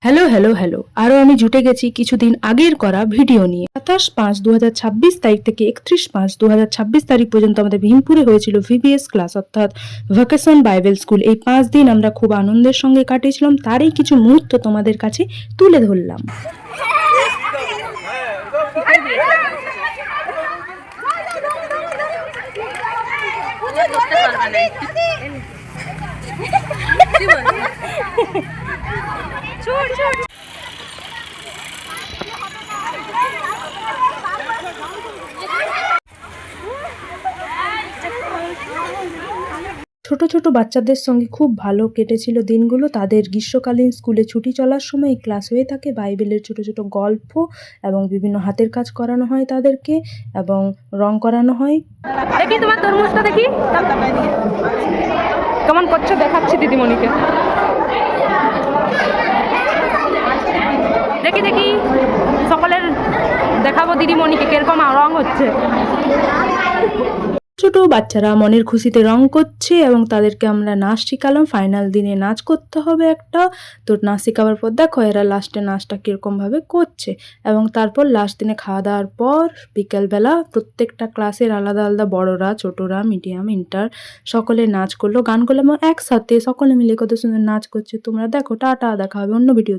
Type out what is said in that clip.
Hello hello hello আরও আমি জুটে গেছি কিছুদিন আগের করা ভিডিও নিয়ে। 27/5/2026 তারিখ থেকে 31/5/2026 তারিখ পর্যন্ত আমাদের ভীমপুরে হয়েছিল ভিবিএস ক্লাস অর্থাৎ ভ্যাকেশন বাইবেল স্কুল। এই 5 দিন আমরা খুব আনন্দের সঙ্গে কাটিয়েছিলাম, তারই কিছু মুহূর্ত তোমাদের কাছে তুলে ধরলাম। ছোট ছোট বাচ্চাদের সঙ্গে খুব ভালো কেটেছিল দিনগুলো। তাদের গ্রীষ্মকালীন স্কুলে ছুটি চলার সময় এই ক্লাস হয়ে থাকে। বাইবেলের ছোট ছোট গল্প এবং বিভিন্ন হাতের কাজ করানো হয় তাদেরকে এবং রং করানো হয়। দেখি তোমার তরমুজটা দেখি কেমন করছো, দেখাচ্ছি দিদিমণিকে। দেখি দেখি সকলের দেখাবো দিদিমণিকে কিরকম রং হচ্ছে। ছোট বাচ্চারা মনের খুশিতে রং করছে এবং তাদেরকে আমরা নাচ শিখালাম। ফাইনাল দিনে নাচ করতে হবে একটা, তো নাচ শেখাবার পর দেখো এরা লাস্টে নাচটা কীরকমভাবে করছে। এবং তারপর লাস্ট দিনে খাওয়া দাওয়ার পর বিকেলবেলা প্রত্যেকটা ক্লাসের আলাদা আলাদা বড়রা, ছোটরা, মিডিয়াম, ইন্টার সকলে নাচ করলো, গান করলো এবং একসাথে সকলে মিলে কত সুন্দর নাচ করছে। তোমরা দেখো। টাটা, দেখা হবে অন্য ভিডিও।